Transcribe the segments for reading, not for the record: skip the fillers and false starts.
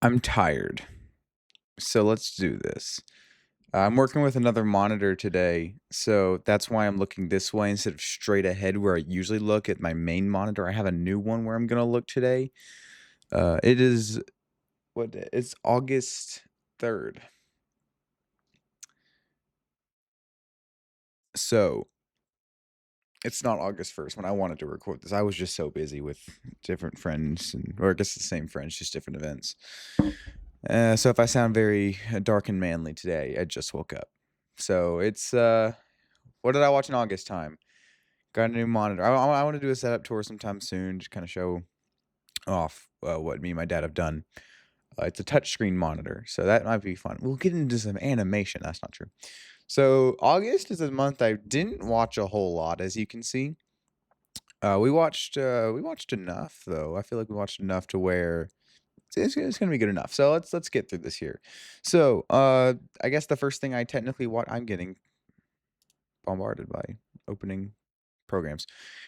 I'm tired, so let's do this. I'm working with another monitor today, so that's why I'm looking this way instead of straight ahead where I usually look at my main monitor. I have a new one where I'm gonna look today. It is it's August 3rd. So it's not August 1st when I wanted to record this. I was just so busy with different friends or I guess the same friends, just different events. So if I sound very dark and manly today, I just woke up. So it's what did I watch in August time? Got a new monitor. I want to do a setup tour sometime soon, just kind of show off what me and my dad have done. It's a touchscreen monitor, so that might be fun. We'll get into some animation. That's not true. So August is a month I didn't watch a whole lot, as you can see. We watched enough though. I feel like we watched enough to where it's gonna be good enough. So let's get through this here. So I guess the first thing I technically I'm getting bombarded by opening programs.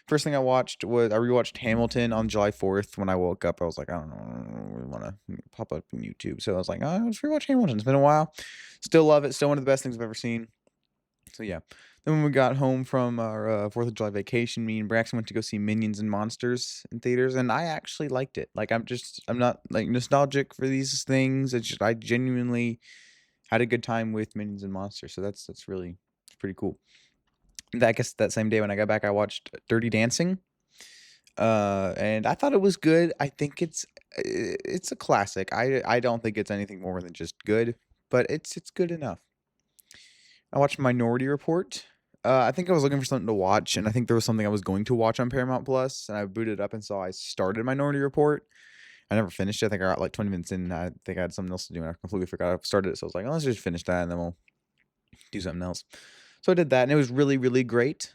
First thing I watched was I rewatched Hamilton on July 4th. When I woke up, I was like, I don't know, I don't really want to pop up on YouTube. So I was like, oh, let's rewatch Hamilton. It's been a while. Still love it. Still one of the best things I've ever seen. So yeah. Then when we got home from our 4th of July vacation, me and Braxton went to go see Minions and Monsters in theaters, and I actually liked it. Like I'm not like nostalgic for these things. It's just I genuinely had a good time with Minions and Monsters. So that's really it's pretty cool. I guess that same day when I got back, I watched Dirty Dancing, and I thought it was good. I think it's a classic. I don't think it's anything more than just good, but it's good enough. I watched Minority Report. I think I was looking for something to watch, and I think there was something I was going to watch on Paramount Plus, and I booted up and saw I started Minority Report. I never finished it. I think I got like 20 minutes in. I think I had something else to do, and I completely forgot I started it. So I was like, oh, let's just finish that, and then we'll do something else. So I did that, and it was really, really great.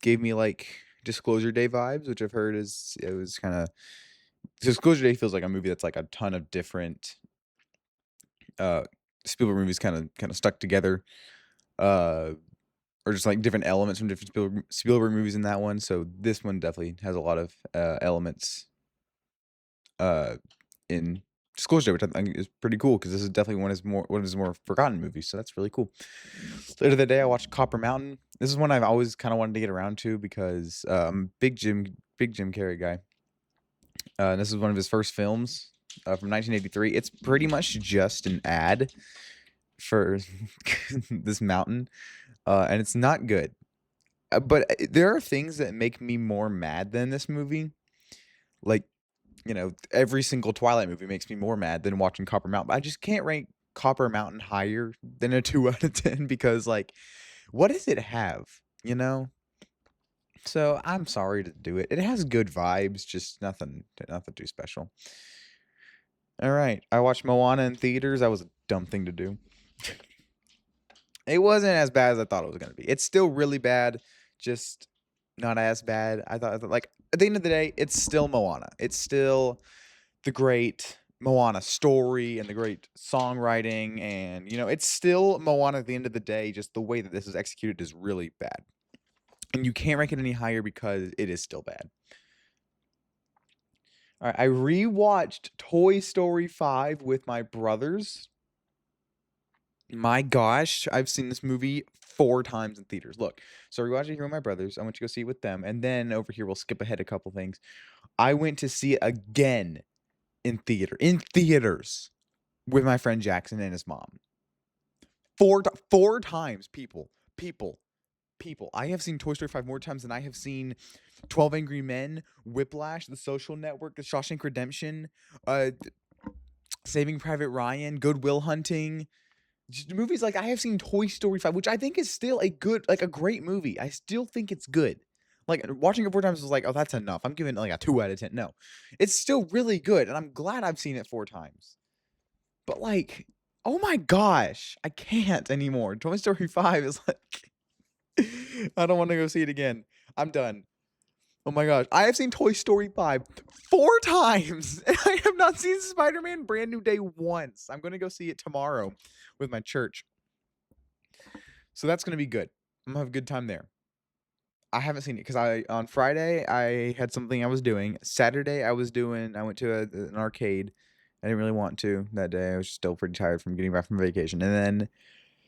Gave me like Disclosure Day vibes, which I've heard is it was kind of Disclosure Day feels like a movie that's like a ton of different uh Spielberg movies kind of stuck together, uh, or just like different elements from different Spielberg movies in that one. So this one definitely has a lot of elements uh in Disclosure Day, which I think is pretty cool because this is definitely one of his more forgotten movies. So that's really cool. Later the day, I watched Copper Mountain. This is one I've always kind of wanted to get around to because big Jim Carrey guy. This is one of his first films from 1983. It's pretty much just an ad for this mountain, and it's not good. But there are things that make me more mad than this movie. Like, every single Twilight movie makes me more mad than watching Copper Mountain. But I just can't rank Copper Mountain higher than a 2 out of 10 because, like, what does it have? You know? So I'm sorry to do it. It has good vibes, just nothing too special. All right, I watched Moana in theaters. That was a dumb thing to do. It wasn't as bad as I thought it was gonna be. It's still really bad, just not as bad. I thought like at the end of the day, it's still Moana. It's still the great Moana story and the great songwriting, and it's still Moana at the end of the day. Just the way that this is executed is really bad, and you can't rank it any higher because it is still bad. All right, I rewatched Toy Story 5 with my brothers. My gosh, I've seen this movie 4 times in theaters. Look, so I rewatched it here with my brothers. I went to go see it with them, and then over here, we'll skip ahead a couple things. I went to see it again in theaters with my friend Jackson and his mom. 4 times, people. I have seen Toy Story 5 more times than I have seen 12 Angry Men, Whiplash, The Social Network, The Shawshank Redemption, uh, Saving Private Ryan, Good Will Hunting. Just movies like I have seen Toy Story 5, which I think is still a great movie. I still think it's good. Like watching it 4 times was like, oh, that's enough. I'm giving it like a 2 out of 10. No, it's still really good, and I'm glad I've seen it 4 times. But like, oh my gosh, I can't anymore. Toy Story 5 is like, I don't want to go see it again. I'm done. Oh my gosh, I have seen Toy Story 5 4 times, and I have not seen Spider-Man Brand New Day once. I'm gonna go see it tomorrow with my church. So that's gonna be good. I'm gonna have a good time there. I haven't seen it because I on Friday I had something I was doing. Saturday I went to an arcade, I didn't really want to that day. I was still pretty tired from getting back from vacation. And then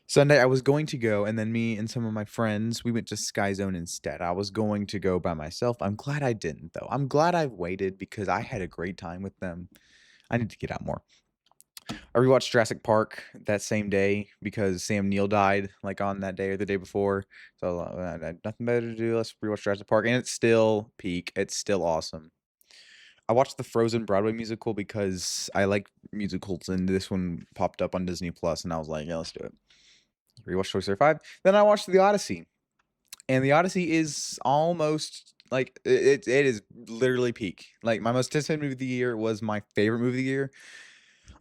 Sunday, I was going to go, and then me and some of my friends, we went to Sky Zone instead. I was going to go by myself. I'm glad I didn't, though. I'm glad I waited because I had a great time with them. I need to get out more. I rewatched Jurassic Park that same day because Sam Neill died, like, on that day or the day before. So, I had nothing better to do. Let's rewatch Jurassic Park, and it's still peak. It's still awesome. I watched the Frozen Broadway musical because I like musicals, and this one popped up on Disney Plus, and I was like, "Yeah, let's do it." Rewatched Toy Story 5. Then I watched The Odyssey, and The Odyssey is almost like it is literally peak. Like, my most anticipated movie of the year was my favorite movie of the year.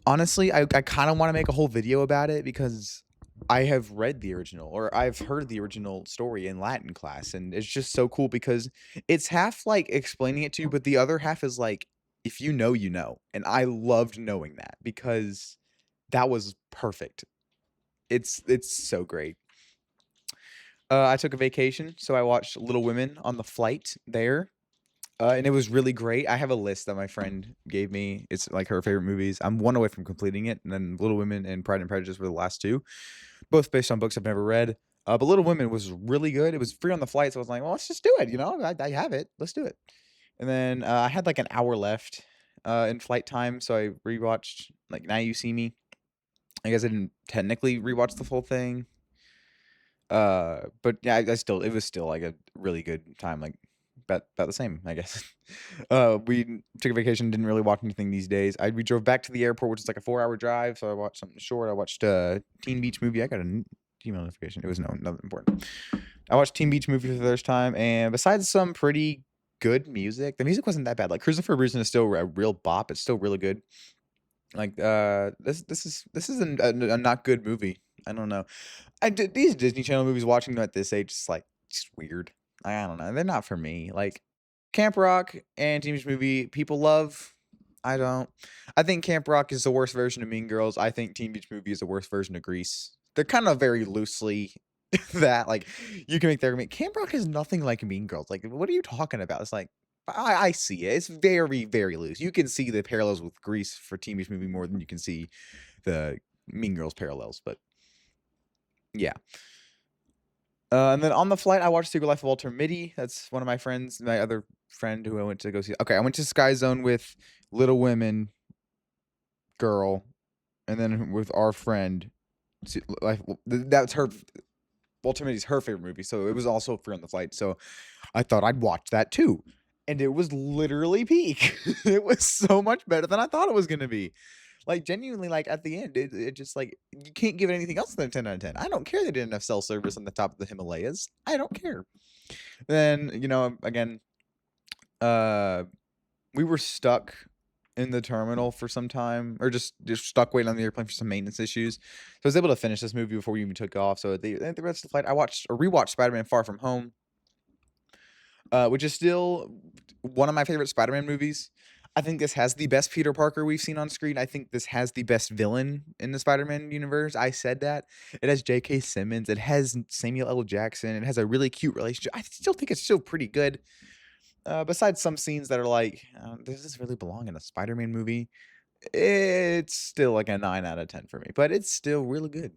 Honestly, I kinda wanna make a whole video about it because I have read the original, or I've heard the original story in Latin class, and it's just so cool because it's half, like, explaining it to you, but the other half is, like, if you know, you know, and I loved knowing that because that was perfect. It's so great. I took a vacation, so I watched Little Women on the flight there. And it was really great. I have a list that my friend gave me. It's like her favorite movies. I'm one away from completing it, and then Little Women and Pride and Prejudice were the last two, both based on books I've never read. But Little Women was really good. It was free on the flight, so I was like, "Well, let's just do it." I have it. Let's do it. And then I had like an hour left in flight time, so I rewatched like Now You See Me. I guess I didn't technically rewatch the full thing, but yeah, I still it was still like a really good time. Like about the same, I guess. We took a vacation, didn't really watch anything these days. We drove back to the airport, which is like a 4-hour drive, so I watched something short. I watched Teen Beach Movie. I got an email notification. It was nothing important. I watched Teen Beach Movie for the first time, and besides some pretty good music, the music wasn't that bad. Like Cruising for a Reason is still a real bop. It's still really good. Like this is a not good movie. I don't know. These Disney Channel movies, watching them at this age, is like just weird. I don't know. They're not for me. Like Camp Rock and Teen Beach Movie, people love. I don't. I think Camp Rock is the worst version of Mean Girls. I think Teen Beach Movie is the worst version of Grease. They're kind of very loosely that. Like you can make the argument. Camp Rock is nothing like Mean Girls. Like what are you talking about? It's like I see it. It's very very loose. You can see the parallels with Grease for Teen Beach Movie more than you can see the Mean Girls parallels. But yeah. And then on the flight, I watched Secret Life of Walter Mitty. That's one of my friends, my other friend who I went to go see. Okay, I went to Sky Zone with Little Women girl, and then with our friend. That's her. Walter Mitty's her favorite movie, so it was also free on the flight. So I thought I'd watch that too, and it was literally peak. It was so much better than I thought it was gonna be. Like, genuinely, like, at the end, it just, like, you can't give it anything else than a 10 out of 10. I don't care they didn't have cell service on the top of the Himalayas. I don't care. Then, again, uh, we were stuck in the terminal for some time, or just stuck waiting on the airplane for some maintenance issues. So I was able to finish this movie before we even took off. So at the rest of the flight, I watched or rewatched Spider-Man: Far From Home, which is still one of my favorite Spider-Man movies. I think this has the best Peter Parker we've seen on screen. I think this has the best villain in the Spider-Man universe. I said that. It has J.K. Simmons. It has Samuel L. Jackson. It has a really cute relationship. I still think it's still pretty good. Besides some scenes that are like, does this really belong in a Spider-Man movie? It's still like a 9 out of 10 for me, but it's still really good.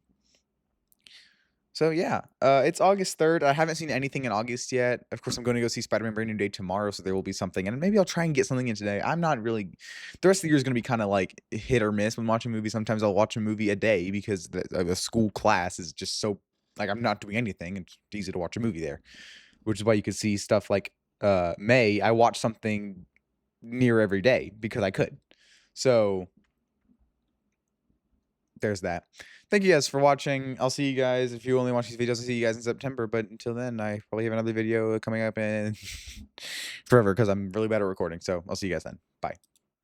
So yeah, it's August 3rd. I haven't seen anything in August yet. Of course, I'm going to go see Spider-Man: Brand New Day tomorrow, so there will be something, and maybe I'll try and get something in today. I'm not really. The rest of the year is going to be kind of like hit or miss when watching movies. Sometimes I'll watch a movie a day because the school class is just so like I'm not doing anything. It's easy to watch a movie there, which is why you could see stuff like May. I watched something near every day because I could. So there's that. Thank you guys for watching. I'll see you guys if you only watch these videos. I'll see you guys in September. But until then, I probably have another video coming up in forever because I'm really bad at recording. So I'll see you guys then. Bye.